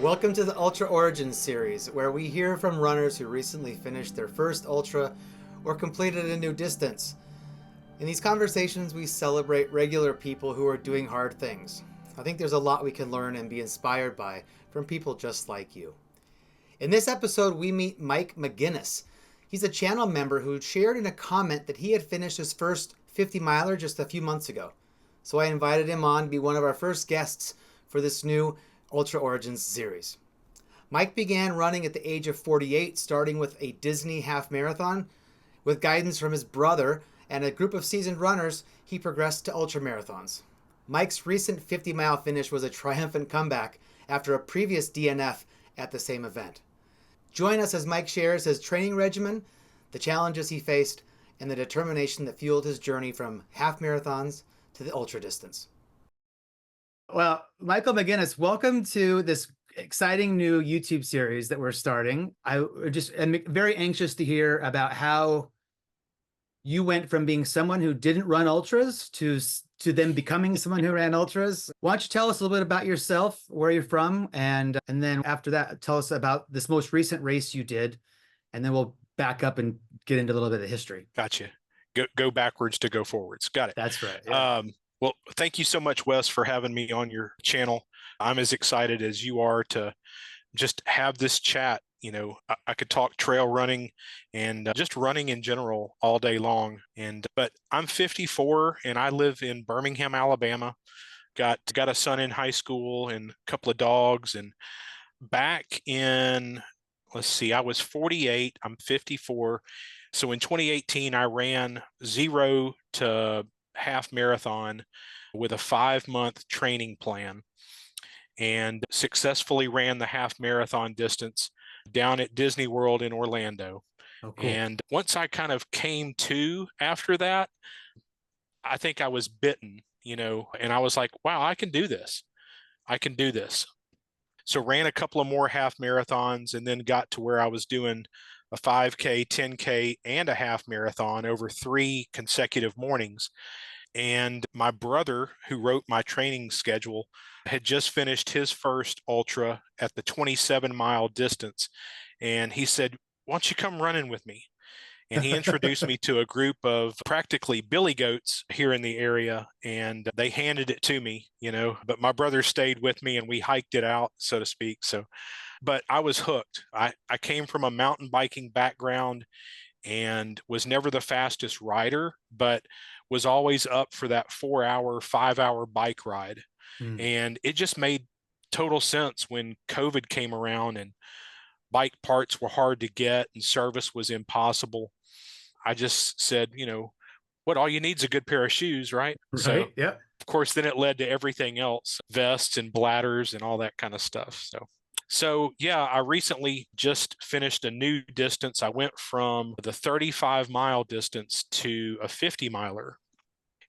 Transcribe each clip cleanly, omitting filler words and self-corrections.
Welcome to the Ultra Origins series, where we hear from runners who recently finished their first ultra or completed a new distance. In these conversations, we celebrate regular people who are doing hard things. I think there's a lot we can learn and be inspired by from people just like you. In this episode, we meet Mike McGinnis. He's a channel member who shared in a comment that he had finished his first 50 miler just a few months ago. So I invited him on to be one of our first guests for this new Ultra Origins series. Mike began running at the age of 48, starting with a Disney half marathon. With guidance from his brother and a group of seasoned runners, he progressed to ultra marathons. Mike's recent 50-mile finish was a triumphant comeback after a previous DNF at the same event. Join us as Mike shares his training regimen, the challenges he faced, and the determination that fueled his journey from half marathons to the ultra distance. Well, Michael McGinnis, welcome to this exciting new YouTube series that we're starting. I just am very anxious to hear about how you went from being someone who didn't run ultras to then becoming someone who ran ultras. Why don't you tell us a little bit about yourself, where you're from, and then after that, tell us about this most recent race you did, and then we'll back up and get into a little bit of history. Gotcha. Go backwards to go forwards. Got it. That's right. Yeah. Well, thank you so much, Wes, for having me on your channel. I'm as excited as you are to just have this chat. You know, I could talk trail running and just running in general all day long. But I'm 54 and I live in Birmingham, Alabama. Got a son in high school and a couple of dogs. And back in, let's see, I was 48. I'm 54. So in 2018, I ran 0 to half marathon with a 5-month training plan and successfully ran the half marathon distance down at Disney World in Orlando. Oh, cool. And once I kind of came to after that, I think I was bitten, and I was like, wow, I can do this. I can do this. So ran a couple of more half marathons and then got to where I was doing a 5K, 10K, and a half marathon over 3 consecutive mornings. And my brother, who wrote my training schedule, had just finished his first ultra at the 27-mile distance. And he said, why don't you come running with me? And he introduced me to a group of practically billy goats here in the area. And they handed it to me, but my brother stayed with me and we hiked it out, so to speak. But I was hooked. I came from a mountain biking background and was never the fastest rider, but was always up for that 4-hour, 5-hour bike ride. And it just made total sense when COVID came around and bike parts were hard to get and service was impossible. I just said, all you need is a good pair of shoes, right? Right. So, yeah. of course, then it led to everything else, vests and bladders and all that kind of stuff. So yeah, I recently just finished a new distance. I went from the 35-mile distance to a 50-miler.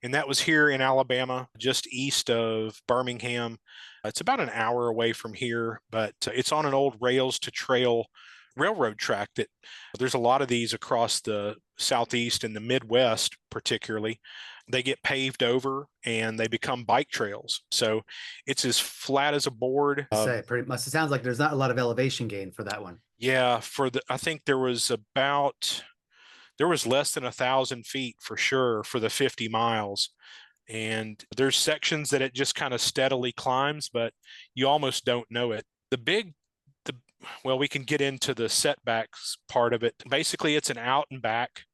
And that was here in Alabama, just east of Birmingham. It's about an hour away from here, but it's on an old rails to trail railroad track that there's a lot of these across the Southeast and the Midwest, particularly. They get paved over and they become bike trails. So it's as flat as a board. It sounds like there's not a lot of elevation gain for that one. Yeah, I think there was less than 1,000 feet for sure for the 50 miles. And there's sections that it just kind of steadily climbs, but you almost don't know it. Well, we can get into the setbacks part of it. Basically, it's an out and back,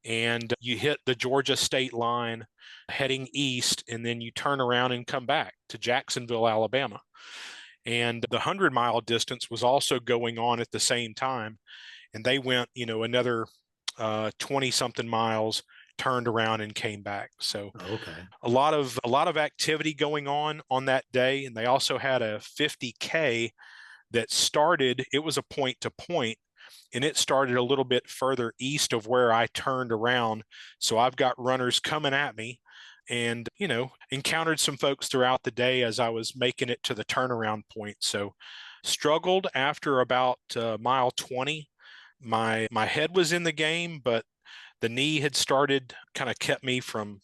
and you hit the Georgia state line heading east, and then you turn around and come back to Jacksonville, Alabama. And the 100-mile distance was also going on at the same time. And they went, another 20-something miles, turned around and came back. So okay. a lot of activity going on that day. And they also had a 50K that started, it was a point to point, and it started a little bit further east of where I turned around. So I've got runners coming at me and, encountered some folks throughout the day as I was making it to the turnaround point. So struggled after about mile 20. My head was in the game, but the knee had started, kind of kept me from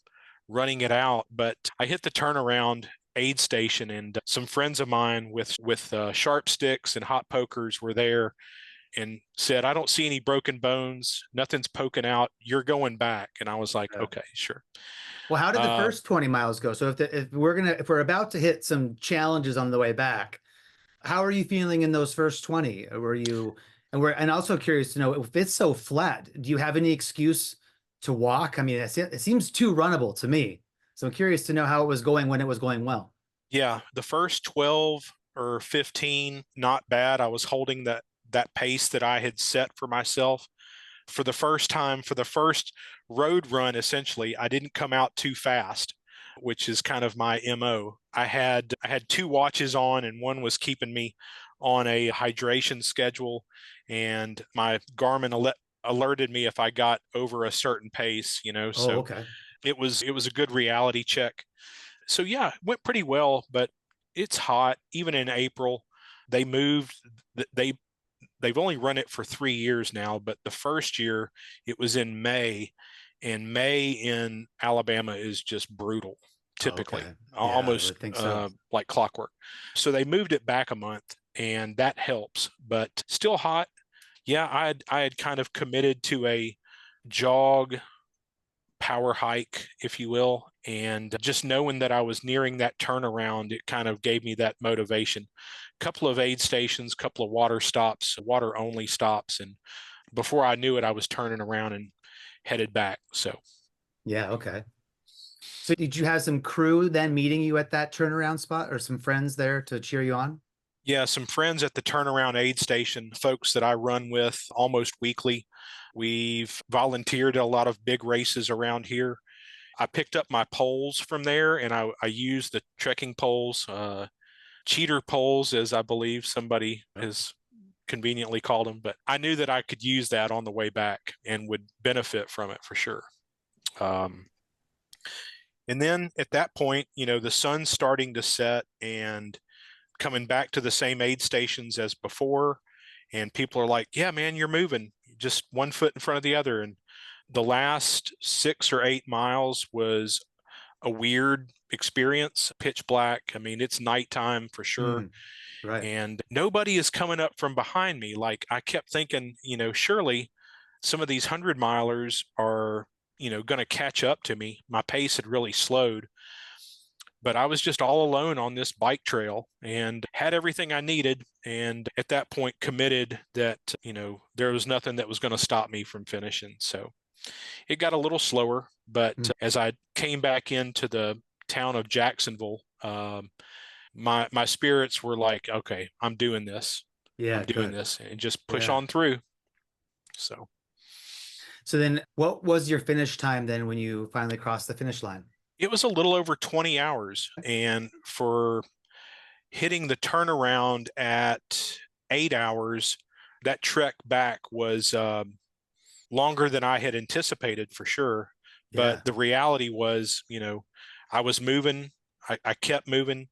running it out. But I hit the turnaround aid station, and some friends of mine with sharp sticks and hot pokers were there and said, "I don't see any broken bones. Nothing's poking out. You're going back." And I was like, Yeah. "Okay, sure." Well, how did the Uh, first 20 miles go? So if we're about to hit some challenges on the way back, how are you feeling in those first 20? Were you and also curious to know if it's so flat, do you have any excuse to walk? I mean, it seems too runnable to me. So I'm curious to know how it was going when it was going well. yeah, the first 12 or 15, not bad. I was holding that pace that I had set for myself. For the first time, for the first road run, essentially, I didn't come out too fast, which is kind of my MO. I had two watches on, and one was keeping me on a hydration schedule, and my Garmin alerted me if I got over a certain pace, Oh, so okay. it was a good reality check. So yeah, it went pretty well, but it's hot. Even in April, they moved. They've only run it for 3 years now, but the first year it was in May, and May in Alabama is just brutal, Oh, typically, okay. Yeah, I almost would think so. like clockwork. So they moved it back a month, and that helps, but still hot. Yeah, I had kind of committed to a jog power hike, if you will. And just knowing that I was nearing that turnaround, it kind of gave me that motivation. Couple of aid stations, couple of water stops, water only stops. And before I knew it, I was turning around and headed back. So, Yeah, okay. So did you have some crew then meeting you at that turnaround spot or some friends there to cheer you on? yeah, some friends at the turnaround aid station, folks that I run with almost weekly. We've volunteered at a lot of big races around here. I picked up my poles from there, and I used the trekking poles, cheater poles, as I believe somebody Oh. has conveniently called them. But I knew that I could use that on the way back and would benefit from it for sure. Um, and then at that point, the sun's starting to set and coming back to the same aid stations as before. And people are like, "Yeah, man, you're moving just one foot in front of the other." And the last 6 or 8 miles was a weird experience, pitch black. I mean, it's nighttime for sure. Mm, right. And nobody is coming up from behind me. Like I kept thinking, surely some of these 100 milers are, going to catch up to me. My pace had really slowed, but I was just all alone on this bike trail and had everything I needed. And at that point, committed that, there was nothing that was going to stop me from finishing. So it got a little slower, but Mm, as I came back into the town of Jacksonville, my spirits were like, "Okay, I'm doing this. I'm yeah, doing good. this," and just push Yeah. on through. So So then what was your finish time then when you finally crossed the finish line? it was a little over 20 hours, and for hitting the turnaround at 8 hours, that trek back was longer than I had anticipated for sure. But Yeah. the reality was, I was moving, I kept moving,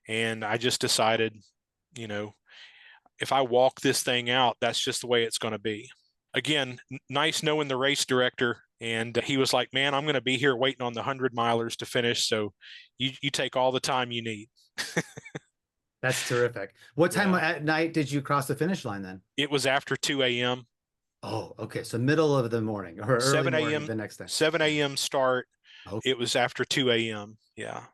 and I just decided, you know, if I walk this thing out, that's just the way it's going to be. Again, nice knowing the race director. And he was like, "Man, I'm going to be here waiting on the 100 milers to finish. So you take all the time you need." That's terrific. What time Yeah. at night did you cross the finish line then? It was after 2 a.m., Oh, okay. So middle of the morning or early 7 morning a.m., the next day. 7 Yeah. a.m. start. Oh. It was after 2 a.m. Yeah.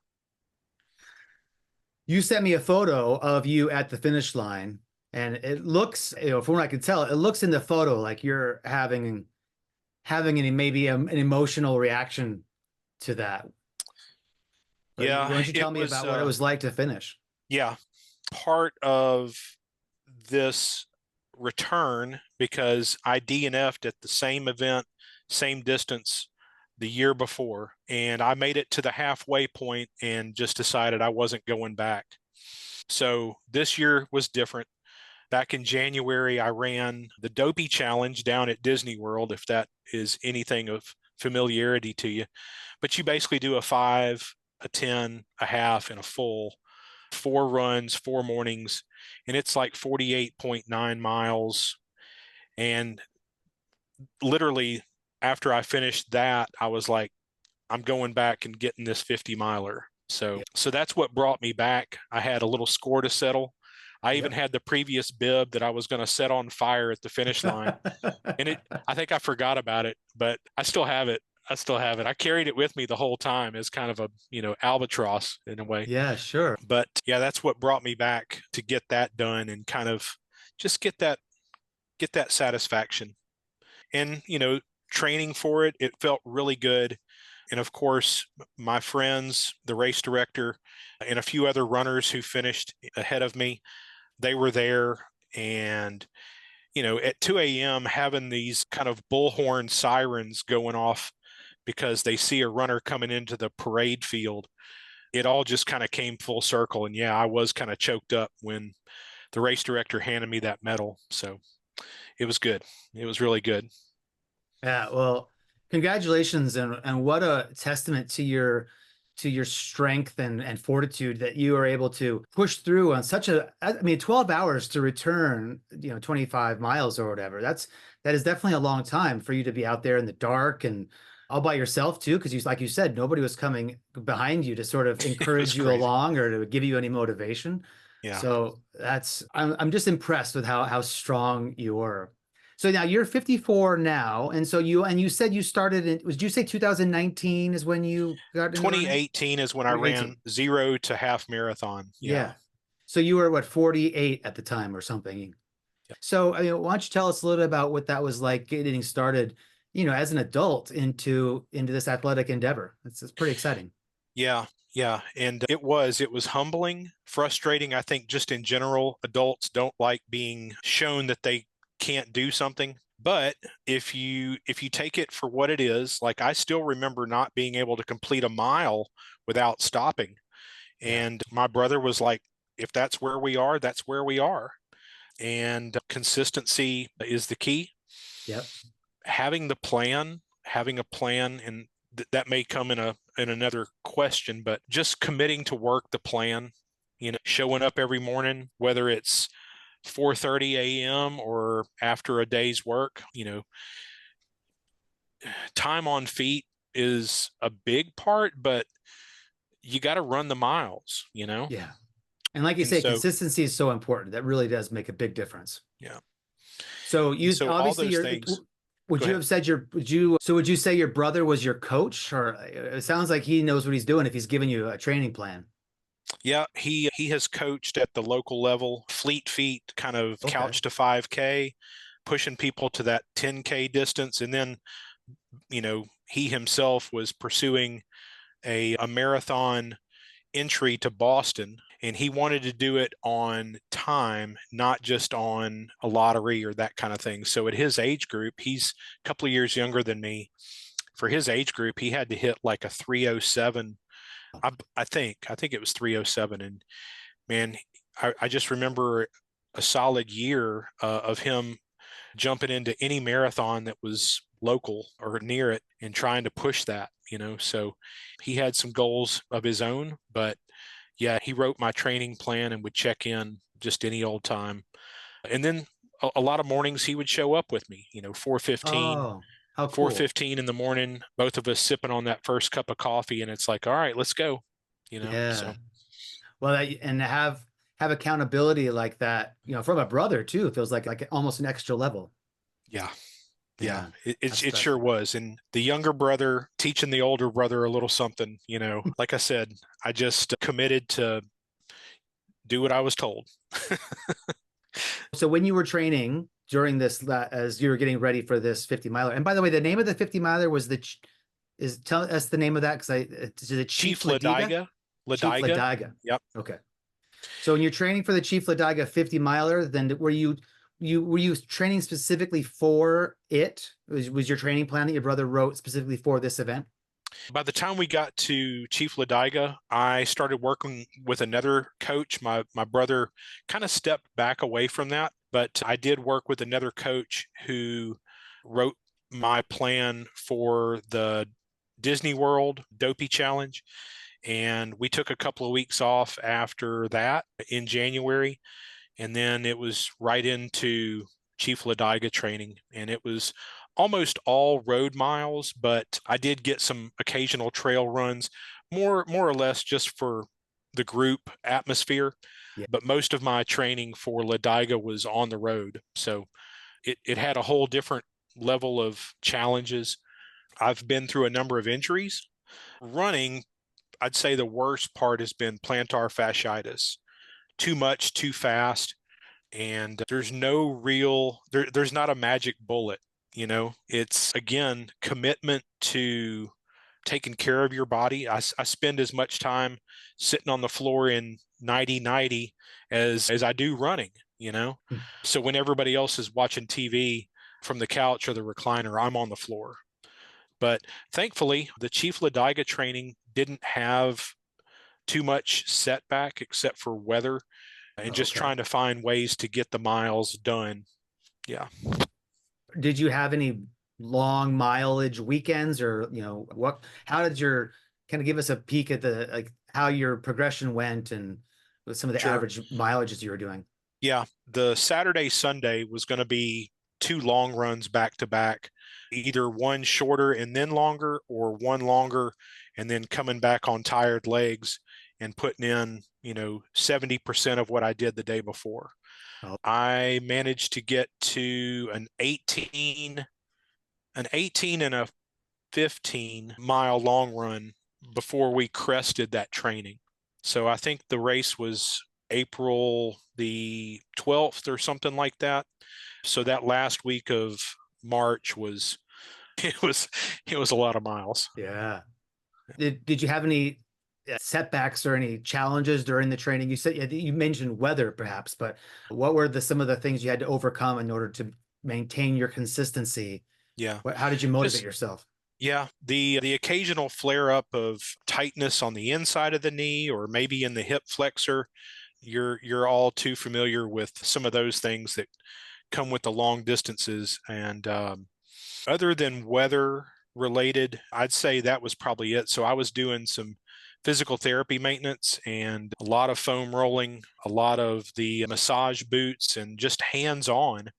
You sent me a photo of you at the finish line, and it looks, from what I can tell, it looks in the photo like you're having an emotional reaction to that. Why Yeah. don't you tell It me was, about what it was like to finish? yeah, part of this return because I DNF'd at the same event, same distance the year before. And I made it to the halfway point and just decided I wasn't going back. So this year was different. Back in January, I ran the Dopey Challenge down at Disney World, if that is anything of familiarity to you. But you basically do a 5, a 10, a half, and a full, 4 runs, 4 mornings, and it's like 48.9 miles. And literally, after I finished that, I was like, "I'm going back and getting this 50 miler." So that's what brought me back. I had a little score to settle. I even Yep. had the previous bib that I was going to set on fire at the finish line. And I think I forgot about it, but I still have it. I still have it. I carried it with me the whole time as kind of a, albatross in a way. Yeah, sure. But yeah, that's what brought me back to get that done and kind of just get that satisfaction. And, training for it, it felt really good. And of course, my friends, the race director, and a few other runners who finished ahead of me, they were there. And, at 2 a.m., having these kind of bullhorn sirens going off because they see a runner coming into the parade field, it all just kind of came full circle. And yeah, I was kind of choked up when the race director handed me that medal. So it was good. It was really good. Yeah, well, congratulations, and what a testament to your strength and fortitude that you are able to push through on such I mean, 12 hours to return, 25 miles or whatever. That is definitely a long time for you to be out there in the dark and all by yourself too, because like you said, nobody was coming behind you to sort of It was encourage you crazy. along or to give you any motivation. Yeah. So I'm just impressed with how strong you were. So now you're 54 now, and so you said you started in, did you say 2019 is when you got into running? 2018 is when I ran 2018. 0 to half marathon. Yeah. Yeah. So you were what, 48 at the time or something. Yeah. So I mean, why don't you tell us a little bit about what that was like getting started, as an adult into this athletic endeavor. It's pretty exciting. Yeah. Yeah. And it was humbling, frustrating. I think just in general, adults don't like being shown that they can't do something. But if you take it for what it is, like I still remember not being able to complete a mile without stopping. Yeah. And my brother was like, if that's where we are, that's where we are. And consistency is the key. Yep. Having a plan, and that may come in another question, but just committing to work the plan, showing up every morning, whether it's 4:30 a.m. or after a day's work, time on feet is a big part, but you got to run the miles. Yeah. And like you And say, so, consistency is so important. That really does make a big difference. yeah. So And you so all obviously those things, would go you ahead. have said would you say your brother was your coach, or it sounds like he knows what he's doing if he's giving you a training plan. Yeah, he has coached at the local level, fleet feet, kind of Okay. couch to 5K, pushing people to that 10K distance. And then, he himself was pursuing a marathon entry to Boston, and he wanted to do it on time, not just on a lottery or that kind of thing. So at his age group, he's a couple of years younger than me. For his age group, he had to hit like a 307. I think it was 307. And man, I just remember a solid year of him jumping into any marathon that was local or near it and trying to push that. So he had some goals of his own, but yeah, he wrote my training plan and would check in just any old time. And then a lot of mornings he would show up with me, 4:15, Oh, how cool. 4:15 in the morning, both of us sipping on that first cup of coffee, and it's like, all right, let's go. Yeah. So Well, and to have accountability like that, from a brother too, feels like almost an extra level. yeah. Yeah, Yeah. it That's sure was. And the younger brother teaching the older brother a little something. Like I said, I just committed to do what I was told. So when you were training during as you were getting ready for this 50 miler, and by the way, the name of the 50 miler was tell us the name of that, because is it Chief Chief Ladiga? Ladiga, Chief Ladiga. Ladiga. Yep. Okay. So when you're training for the Chief Ladiga 50 miler, then were you training specifically for it? Was your training plan that your brother wrote specifically for this event? By the time we got to Chief Ladiga, I started working with another coach. My brother kind of stepped back away from that, but I did work with another coach who wrote my plan for the Disney World Dopey Challenge. And we took a couple of weeks off after that in January. And then it was right into Chief Ladiga training. And it was almost all road miles, but I did get some occasional trail runs, more or less just for the group atmosphere. Yeah. But most of my training for Ladiga was on the road. So it had a whole different level of challenges. I've been through a number of injuries. Running, I'd say the worst part has been plantar fasciitis. Too much, too fast, and there's not a magic bullet. It's again commitment to taking care of your body. I spend as much time sitting on the floor in 90-90 as I do running. Hmm. So when everybody else is watching TV from the couch or the recliner, I'm on the floor. But thankfully, the Chief Ladiga training didn't have too much setback except for weather and Oh, just okay. trying to find ways to get the miles done. Yeah, Did you have any long mileage weekends, or how did your kind of give us a peek at the like how your progression went and with some of the sure. average mileages you were doing? Yeah, the Saturday, Sunday was going to be two long runs back to back, either one shorter and then longer, or one longer and then coming back on tired legs and putting in, 70% of what I did the day before. Oh, I managed to get to an 18 and a 15-mile long run before we crested that training. So I think the race was April the 12th or something like that. So that last week of March was it was it was a lot of miles. yeah. Did you have any setbacks or any challenges during the training? You said you mentioned weather perhaps, but what were some of the things you had to overcome in order to maintain your consistency? Yeah. How did you motivate Just yourself? yeah, the occasional flare up of tightness on the inside of the knee or maybe in the hip flexor. You're all too familiar with some of those things that come with the long distances. And other than weather related, I'd say that was probably it. So I was doing some physical therapy maintenance and a lot of foam rolling, a lot of the massage boots, and just hands on.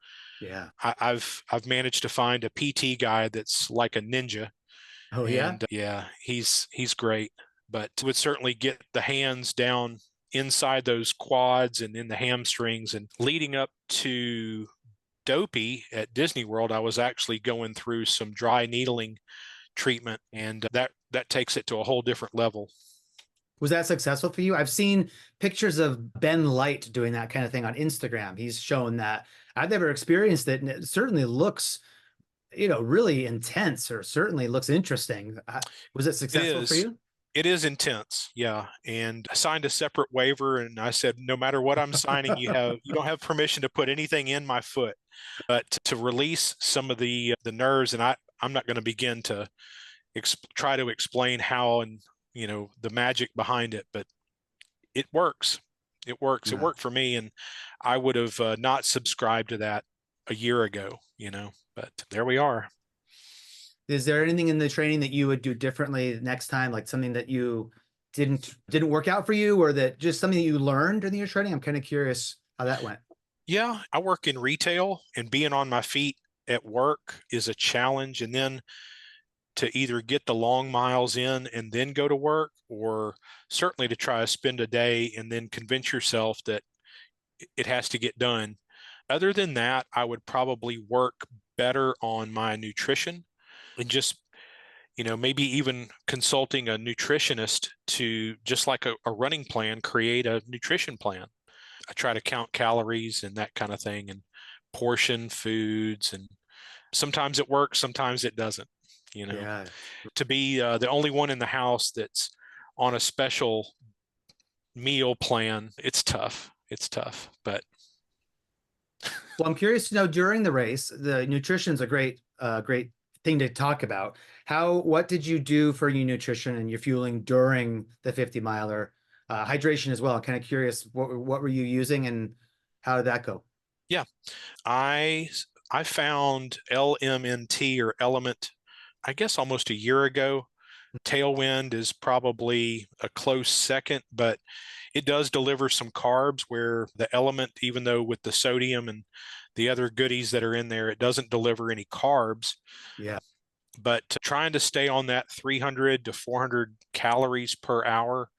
Yeah. I've managed to find a PT guy that's like a ninja, Oh yeah. and yeah, he's great. But would certainly get the hands down inside those quads and in the hamstrings. And leading up to Dopey at Disney World, I was actually going through some dry needling treatment, and that takes it to a whole different level. Was that successful for you? I've seen pictures of Ben Light doing that kind of thing on Instagram. He's shown that. I've never experienced it, and it certainly looks, really intense, or certainly looks interesting. Was it It successful for is. you? It is intense, yeah. And I signed a separate waiver, and I said, no matter what I'm signing, you don't have permission to put anything in my foot, but to release some of the nerves. And I'm not going to begin to try to explain how and the magic behind it, but it works. It works. It Yeah. worked for me, and I would have not subscribed to that a year ago. But there we are. Is there anything in the training that you would do differently next time, like something that you didn't work out for you, or that just something that you learned in your training? I'm kind of curious how that went. Yeah, I work in retail, and being on my feet at work is a challenge. And then to either get the long miles in and then go to work, or certainly to try to spend a day and then convince yourself that it has to get done. Other than that, I would probably work better on my nutrition and just, maybe even consulting a nutritionist to, just like a running plan, create a nutrition plan. I try to count calories and that kind of thing and portion foods. And sometimes it works, sometimes it doesn't. Yeah. To be the only one in the house that's on a special meal plan, it's tough. It's tough, but Well, I'm curious to know during the race, the nutrition's a great thing to talk about. What did you do for your nutrition and your fueling during the 50 miler? Hydration as well. I'm kind of curious, what were you using and how did that go? yeah, I I found LMNT or Element, I guess almost a year ago. Tailwind is probably a close second, but it does deliver some carbs where the Element, even though with the sodium and the other goodies that are in there, it doesn't deliver any carbs. Yeah. but trying to stay on that 300 to 400 calories per hour,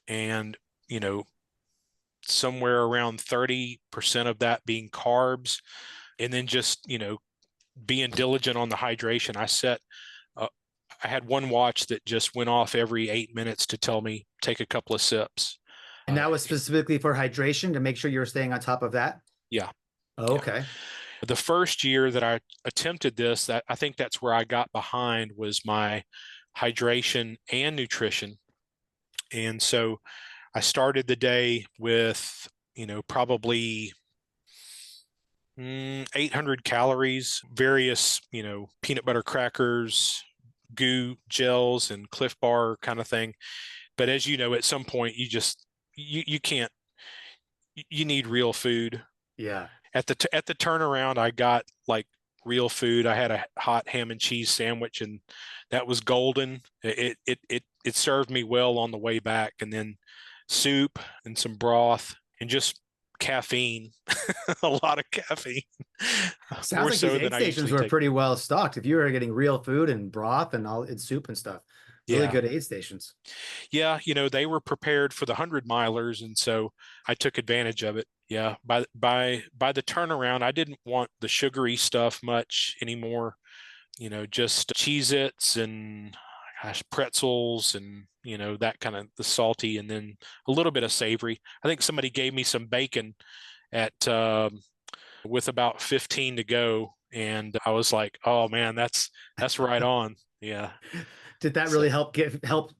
and, you know, somewhere around 30% of that being carbs, and then just, being diligent on the hydration. Uh, I had one watch that just went off every 8 minutes to tell me take a couple of sips. And that was specifically for hydration to make sure you were staying on top of that? Yeah. Oh, Yeah. okay. The first year that I attempted this, that I think that's where I got behind, was my hydration and nutrition. And so I started the day with, probably 800 calories, various, peanut butter crackers, goo gels, and Cliff Bar kind of thing. But as you know, at some point you can't, you need real food. Yeah. At the turnaround, I got like real food. I had a hot ham and cheese sandwich, and that was golden. It served me well on the way back, and then soup and some broth and just caffeine, a lot of caffeine, Sounds more like these so aid than I stations usually were take. pretty well stocked. If you were getting real food and broth and all and soup and stuff, really Yeah, good aid stations. yeah, they were prepared for the 100 milers, and so I took advantage of it. Yeah, by the turnaround, I didn't want the sugary stuff much anymore. Just Cheez-Its and, gosh, pretzels, and, that kind of the salty, and then a little bit of savory. I think somebody gave me some bacon at with about 15 to go, and I was like, oh man, that's right on. Yeah. Did that really So help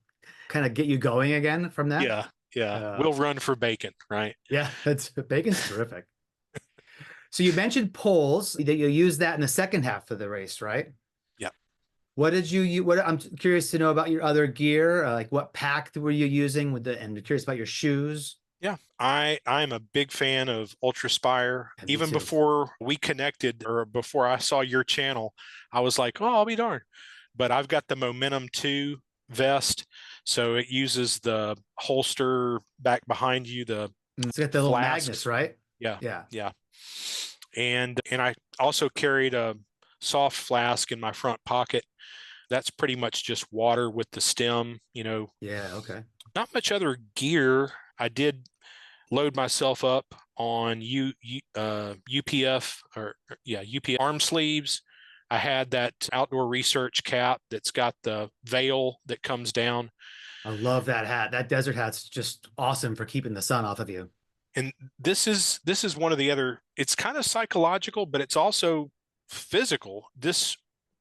kind of get you going again from that? yeah, yeah. Uh, We'll run for bacon, right? yeah, that's bacon's terrific. So you mentioned poles that you use that in the second half of the race, right? Yeah. What did you what I'm curious to know about your other gear, like what pack were you using with the, and I'm curious about your shoes. Yeah, I'm a big fan of Ultraspire. Yeah, me Even too. before we connected, or before I saw your channel, I was like, oh, I'll be darned. But I've got the Momentum 2 vest, so it uses the holster back behind you, the It's got the little magnets, flasks. right? Yeah, Yeah. yeah. And I also carried a soft flask in my front pocket. That's pretty much just water with the stem, Yeah, okay. not much other gear. I did load myself up on UPF, UPF arm sleeves. I had that outdoor research cap that's got the veil that comes down. I love that hat. That desert hat's just awesome for keeping the sun off of you. And this is one of the other, it's kind of psychological, but it's also physical. This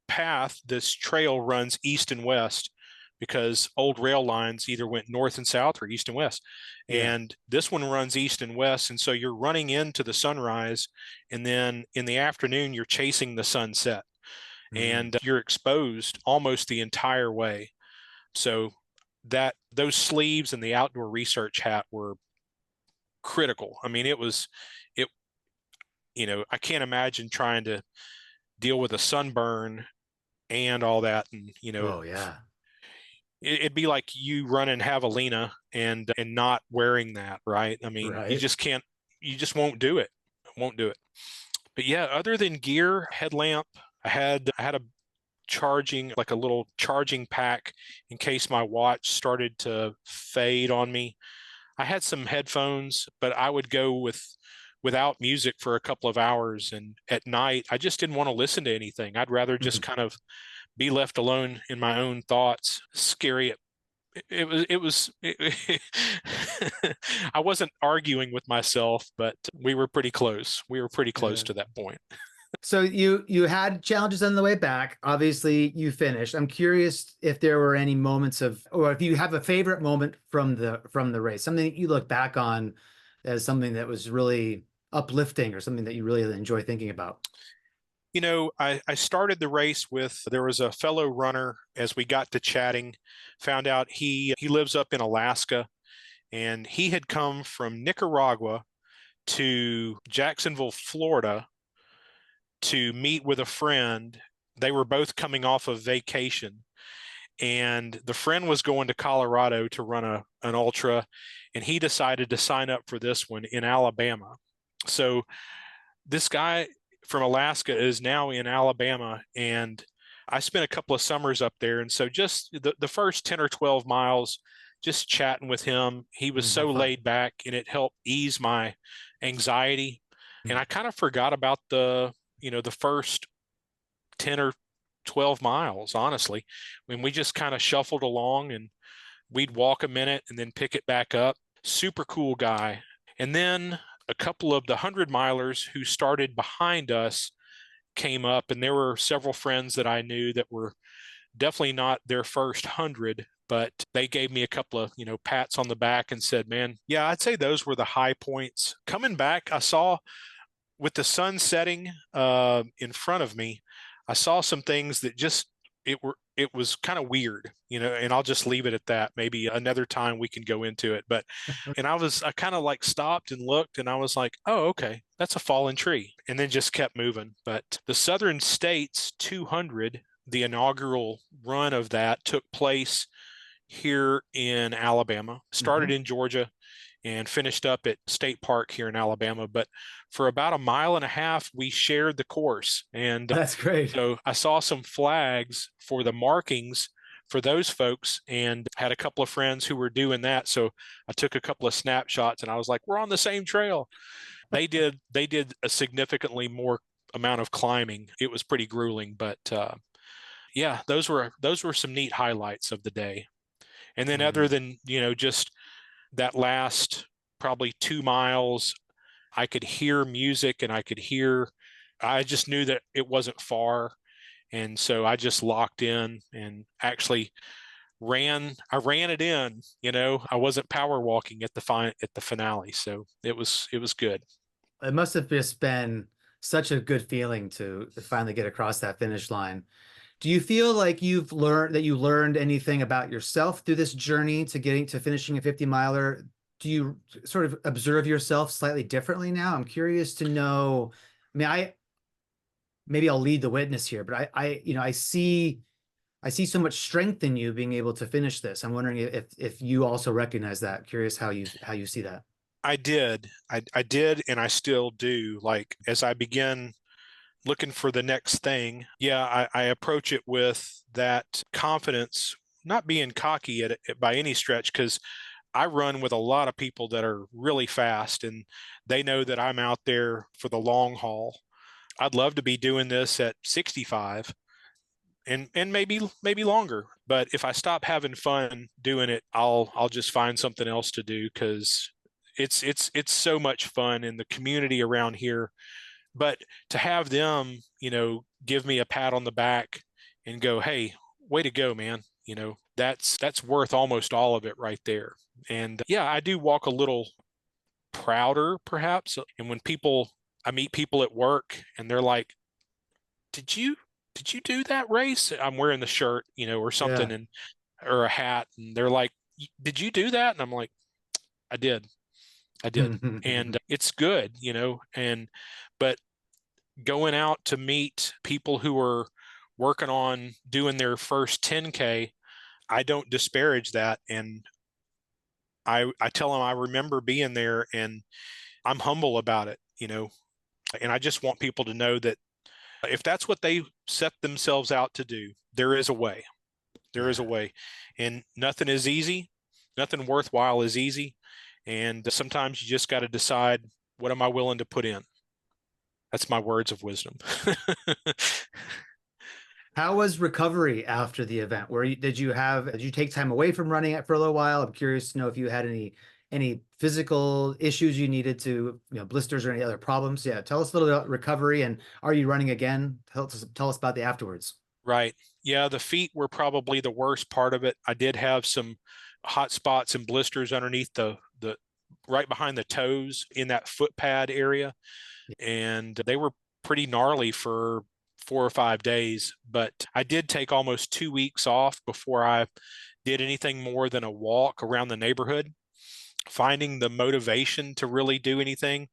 trail runs east and west, because old rail lines either went north and south or east and west. Yeah. And this one runs east and west. And so you're running into the sunrise, and then in the afternoon, you're chasing the sunset, and you're exposed almost the entire way. So those sleeves and the outdoor research hat were critical. I mean, it, I can't imagine trying to deal with a sunburn and all that. And, Oh yeah. it'd be like you running javelina and not wearing that, right? I mean, you Right. just can't, you just won't do it. Won't do it. But yeah, other than gear, headlamp, I had a charging, like a little charging pack in case my watch started to fade on me. I had some headphones, but I would go without music for a couple of hours, and at night I just didn't want to listen to anything. I'd rather just kind of be left alone in my own thoughts. Scary. I wasn't arguing with myself, but we were pretty close. We were pretty close to that point. So you had challenges on the way back. Obviously, you finished. I'm curious if there were any moments of, or if you have a favorite moment from the race, something that you look back on as something that was really uplifting, or something that you really enjoy thinking about. I started the race with, there was a fellow runner, as we got to chatting, found out he lives up in Alaska, and he had come from Nicaragua to Jacksonville, Florida, to meet with a friend. They were both coming off of vacation, and the friend was going to Colorado to run an ultra, and he decided to sign up for this one in Alabama. So this guy from Alaska is now in Alabama, and I spent a couple of summers up there. And so just the first 10 or 12 miles, just chatting with him, he was How so fun. laid back, and it helped ease my anxiety. And Mm. I kind of forgot about the first 10 or 12 miles, honestly. When we just kind of shuffled along, and we'd walk a minute and then pick it back up. Super cool guy. And then a couple of the 100 milers who started behind us came up, and there were several friends that I knew that were definitely not their first 100, but they gave me a couple of, pats on the back and said, man, yeah, I'd say those were the high points. Coming back, I saw, with the sun setting in front of me, I saw some things that just it was kind of weird, and I'll just leave it at that. Maybe another time we can go into it. But and I kind of like stopped and looked, and I was like, oh, okay, that's a fallen tree, and then just kept moving. But the Southern States 200, the inaugural run of that, took place here in Alabama, started Mhm. in Georgia, and finished up at State Park here in Alabama. But for about a mile and a half, we shared the course. And That's great. so I saw some flags for the markings for those folks, and had a couple of friends who were doing that. So I took a couple of snapshots, and I was like, we're on the same trail. They did a significantly more amount of climbing. It was pretty grueling, but yeah, those were some neat highlights of the day. And then other Mm. than, just that last probably 2 miles, I could hear music, and I just knew that it wasn't far. And so I just locked in and actually I ran it in, I wasn't power walking at the finale. So it was good. It must have just been such a good feeling to finally get across that finish line. Do you feel like you learned anything about yourself through this journey to getting to finishing a 50 miler? Do you sort of observe yourself slightly differently now? I'm curious to know. I mean, maybe I'll lead the witness here, but I see so much strength in you being able to finish this. I'm wondering if you also recognize that. Curious how you see that. I did. I did, and I still do. Like, as I begin looking for the next thing, yeah, I approach it with that confidence, not being cocky at it by any stretch, because I run with a lot of people that are really fast, and they know that I'm out there for the long haul. I'd love to be doing this at 65, and maybe longer. But if I stop having fun doing it, I'll just find something else to do, because it's so much fun in the community around here. But to have them, give me a pat on the back and go, hey, way to go, man. That's worth almost all of it right there. And yeah, I do walk a little prouder, perhaps. And when I meet people at work, and they're like, did you do that race? I'm wearing the shirt, or Yeah. something, and or a hat, and they're like, did you do that? And I'm like, I did. I did. And it's good, and but going out to meet people who are working on doing their first 10K, I don't disparage that. And I tell them I remember being there, and I'm humble about it, and I just want people to know that if that's what they set themselves out to do, there is a way. There is a Yeah. way. And nothing is easy. Nothing worthwhile is easy. And sometimes you just got to decide, what am I willing to put in? That's my words of wisdom. How was recovery after the event? Did you take time away from running it for a little while? I'm curious to know if you had any physical issues you needed to, blisters or any other problems. Yeah, tell us a little about recovery, and are you running again? Tell us about the afterwards. Right. Yeah, the feet were probably the worst part of it. I did have some hot spots and blisters underneath the right behind the toes in that foot pad area, and they were pretty gnarly for 4 or 5 days. But I did take almost 2 weeks off before I did anything more than a walk around the neighborhood, finding the motivation to really do anything.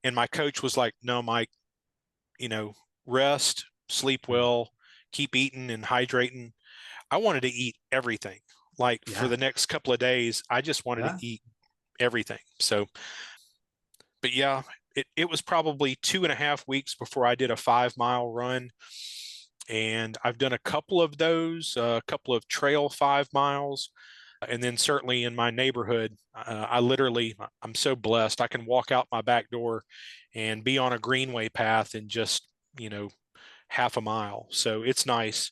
And my coach was like, no, Mike, rest, sleep Mm. well, keep eating and hydrating. I wanted to eat everything. Like, for Yeah. the next couple of days, I just wanted to Yeah. eat everything. So, but yeah, it was probably 2.5 weeks before I did a 5 mile run. And I've done a couple of those, a couple of trail 5 miles. And then certainly in my neighborhood, I'm so blessed. I can walk out my back door and be on a greenway path in just, half a mile. So it's nice.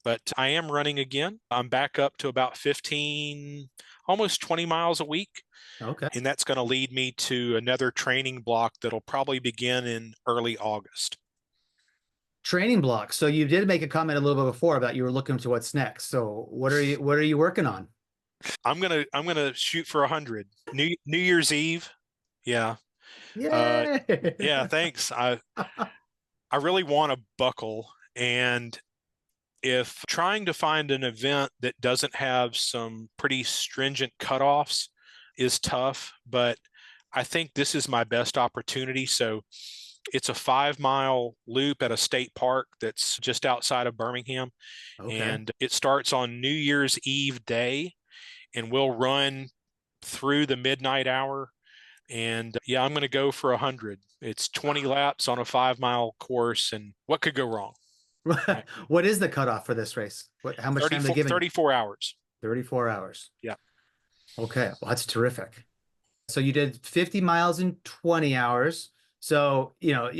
But I am running again. I'm back up to about 15, almost 20 miles a week. Okay. And that's going to lead me to another training block that'll probably begin in early August. Training blocks. So you did make a comment a little bit before about you were looking to what's next. So what are you working on? I'm gonna shoot for 100. New Year's Eve. Yeah. Yeah, Yay! thanks. I really want to buckle, and if trying to find an event that doesn't have some pretty stringent cutoffs is tough, but I think this is my best opportunity. So it's a 5 mile loop at a state park that's just outside of Birmingham. Okay. And it starts on New Year's Eve day, and we'll run through the midnight hour. And yeah, I'm going to go for 100. It's 20 laps on a 5 mile course. And what could go wrong? Right? What is the cutoff for this race? How much time are they giving you? 34 hours. 34 hours. Yeah. Okay. Well, that's terrific. So you did 50 miles in 20 hours. So,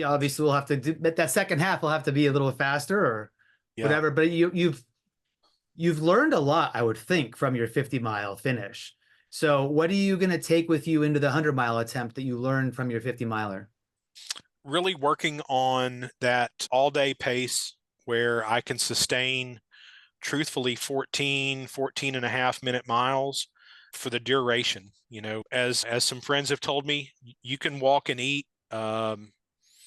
obviously we'll have to do, but that second half will have to be a little faster or Yeah. whatever. But you've learned a lot, I would think, from your 50-mile finish. So what are you going to take with you into the 100-mile attempt that you learned from your 50-miler? Really working on that all-day pace where I can sustain, truthfully, 14 and a half minute miles for the duration. As some friends have told me, you can walk and eat.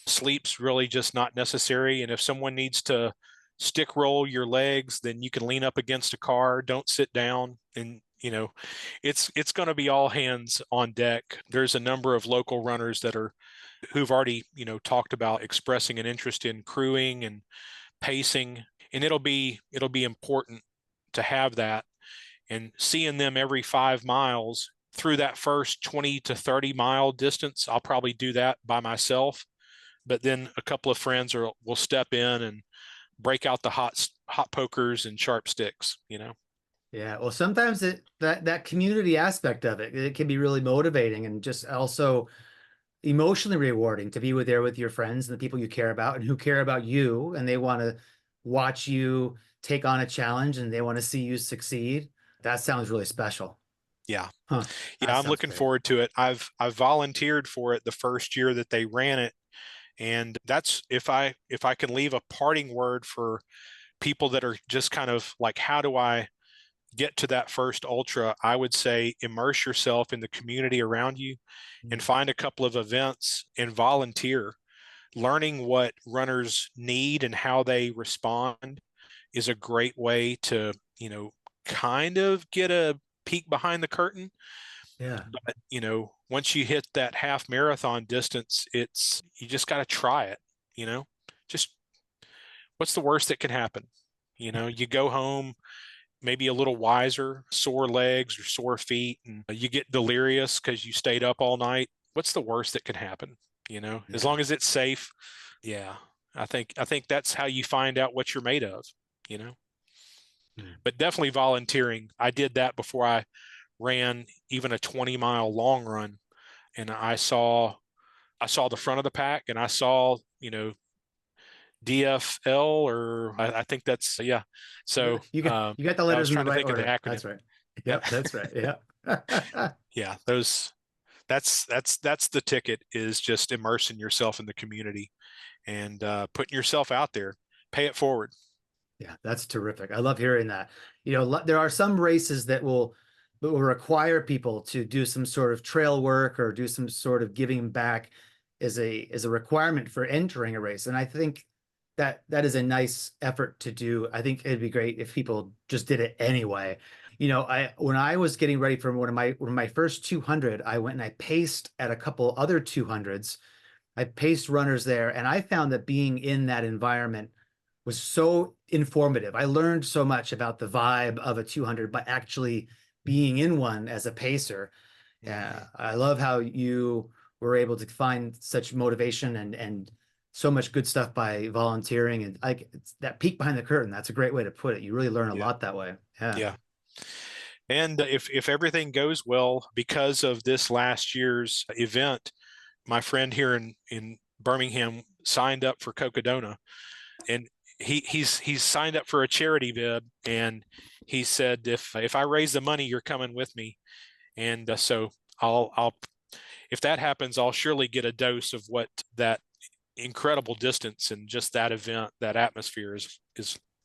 Sleep's really just not necessary. And if someone needs to stick roll your legs, then you can lean up against a car. Don't sit down. And it's going to be all hands on deck. There's a number of local runners who've already talked about expressing an interest in crewing and pacing, and it'll be important to have that. And seeing them every 5 miles through that first 20 to 30 mile distance, I'll probably do that by myself. But then a couple of friends will step in and break out the hot pokers and sharp sticks. Yeah, well, sometimes that community aspect of it can be really motivating and just also emotionally rewarding to be there with your friends and the people you care about and who care about you, and they want to watch you take on a challenge and they want to see you succeed. That sounds really special. Yeah. Huh. Yeah, I'm looking forward to it. I've volunteered for it the first year that they ran it. And that's if I can leave a parting word for people that are just kind of like, how do I get to that first ultra? I would say immerse yourself in the community around you and find a couple of events and volunteer. Learning what runners need and how they respond is a great way to, kind of get a peek behind the curtain. Yeah. But, once you hit that half marathon distance, you just got to try it, just what's the worst that can happen? You go home, maybe a little wiser, sore legs or sore feet, and you get delirious because you stayed up all night. What's the worst that can happen? As long as it's safe. Yeah. I think that's how you find out what you're made of, but definitely volunteering. I did that before I ran even a 20-mile long run, and I saw the front of the pack, and I saw, DFL, or I think that's, yeah. So you got the letters in the right order. That's right. Yep, that's right. Yeah. Yeah, that's the ticket, is just immersing yourself in the community and putting yourself out there. Pay it forward. Yeah, that's terrific. I love hearing that. There are some races that will require people to do some sort of trail work or do some sort of giving back as a requirement for entering a race. And I think that is a nice effort to do. I think it'd be great if people just did it anyway. When I was getting ready for one of my first 200, I went and I paced at a couple other 200s. I paced runners there, and I found that being in that environment was so informative. I learned so much about the vibe of a 200 by actually being in one as a pacer. I love how you were able to find such motivation and so much good stuff by volunteering, and like it's that peek behind the curtain. That's a great way to put it. You really learn a Yeah. lot that way. Yeah. Yeah. And if everything goes well, because of this last year's event, my friend here in Birmingham signed up for Cocodona, and he's signed up for a charity bid, and he said if I raise the money, you're coming with me, and so I'll if that happens, I'll surely get a dose of what that incredible distance and just that event, that atmosphere is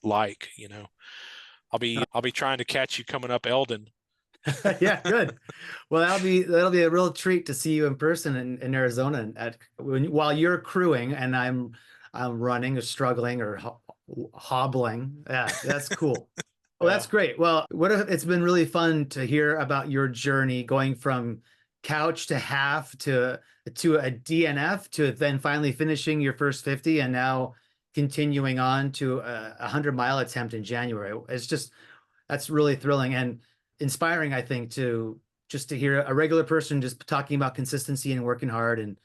like. I'll be trying to catch you coming up Eldon. Yeah, good. Well, that'll be a real treat to see you in person in Arizona while you're crewing and I'm running or struggling or hobbling. Yeah, that's cool. Well, that's great. Well, it's been really fun to hear about your journey going from couch to half to a DNF to then finally finishing your first 50 and now continuing on to a 100-mile attempt in January. That's really thrilling and inspiring, I think, to just to hear a regular person just talking about consistency and working hard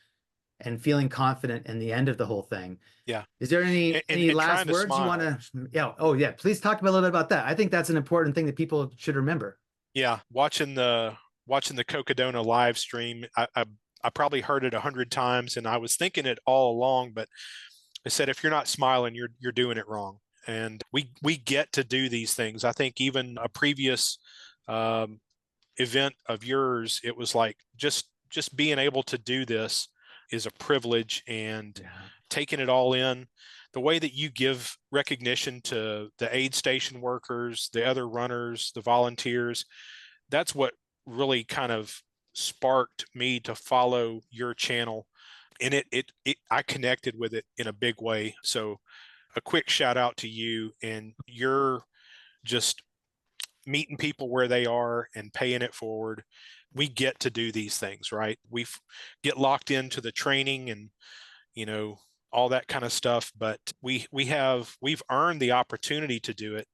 and feeling confident in the end of the whole thing. Yeah. Is there any last words you want to? Yeah. Oh, yeah. Please talk a little bit about that. I think that's an important thing that people should remember. Yeah. Watching the Cocodona live stream, I probably heard it 100 times, and I was thinking it all along, but I said, if you're not smiling, you're doing it wrong. And we get to do these things. I think even a previous event of yours, it was like just being able to do this is a privilege, and taking it all in. The way that you give recognition to the aid station workers, the other runners, the volunteers, that's what really kind of sparked me to follow your channel. And I connected with it in a big way. So a quick shout out to you, and you're just meeting people where they are and paying it forward. We get to do these things, right? We get locked into the training and, all that kind of stuff, but we've earned the opportunity to do it.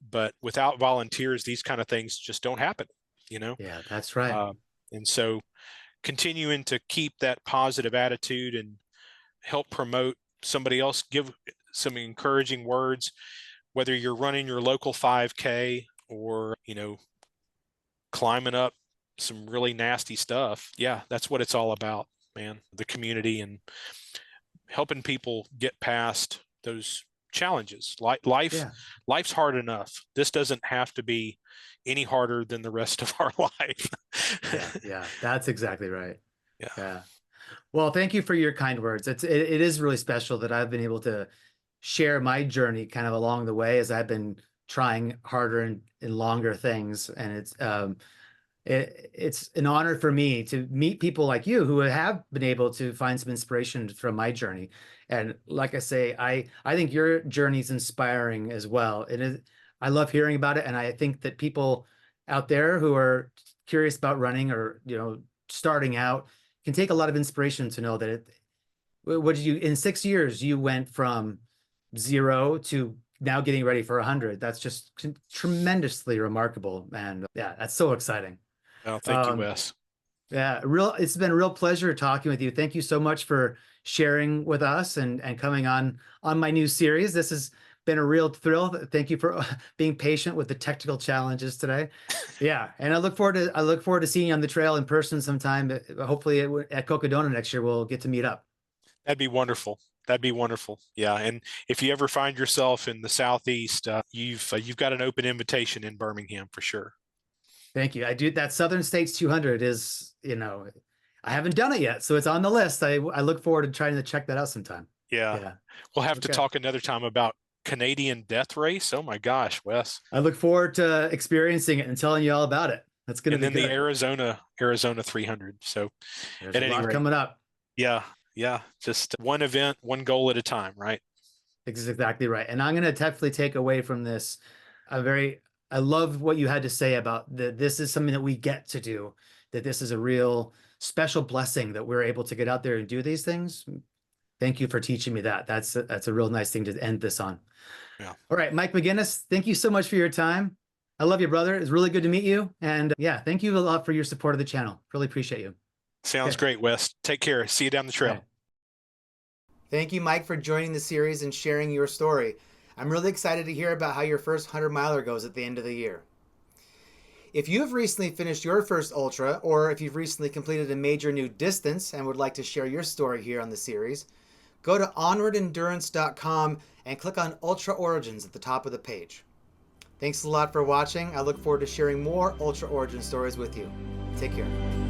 But without volunteers, these kind of things just don't happen, Yeah, that's right. And so continuing to keep that positive attitude and help promote somebody else, give some encouraging words, whether you're running your local 5K or, climbing up some really nasty stuff. Yeah, that's what it's all about, man. The community and helping people get past those challenges. Life's hard enough. This doesn't have to be any harder than the rest of our life. Yeah, that's exactly right. Yeah. Well, thank you for your kind words. It is really special that I've been able to share my journey kind of along the way as I've been trying harder and longer things. And it's an honor for me to meet people like you who have been able to find some inspiration from my journey. And like I say, I think your journey is inspiring as well. I love hearing about it. And I think that people out there who are curious about running or, starting out can take a lot of inspiration to know that in 6 years, you went from 0 to now getting ready for 100. That's just tremendously remarkable. And yeah, that's so exciting. Well, thank you, Wes. Yeah, it's been a real pleasure talking with you. Thank you so much for sharing with us and coming on my new series. This has been a real thrill. Thank you for being patient with the technical challenges today. Yeah, and I look forward to seeing you on the trail in person sometime. Hopefully at Cocodona next year, we'll get to meet up. That'd be wonderful. That'd be wonderful. Yeah, and if you ever find yourself in the Southeast, you've got an open invitation in Birmingham for sure. Thank you. I do. That Southern States 200 is, I haven't done it yet, so it's on the list. I look forward to trying to check that out sometime. Yeah. We'll have to talk another time about Canadian death race. Oh my gosh, Wes. I look forward to experiencing it and telling you all about it. That's going to be good. And then the Arizona 300. So there's a lot coming up. Yeah. Just one event, one goal at a time, right? Exactly right. And I'm going to definitely take away from this I love what you had to say about this is something that we get to do, that this is a real special blessing that we're able to get out there and do these things. Thank you for teaching me that. That's a real nice thing to end this on. Yeah. All right, Mike McGinnis, thank you so much for your time. I love you, brother. It's really good to meet you. And thank you a lot for your support of the channel. Really appreciate you. Sounds great, Wes. Take care. See you down the trail. Okay. Thank you, Mike, for joining the series and sharing your story. I'm really excited to hear about how your first 100 miler goes at the end of the year. If you have recently finished your first ultra, or if you've recently completed a major new distance and would like to share your story here on the series, go to onwardendurance.com and click on Ultra Origins at the top of the page. Thanks a lot for watching. I look forward to sharing more Ultra Origin stories with you. Take care.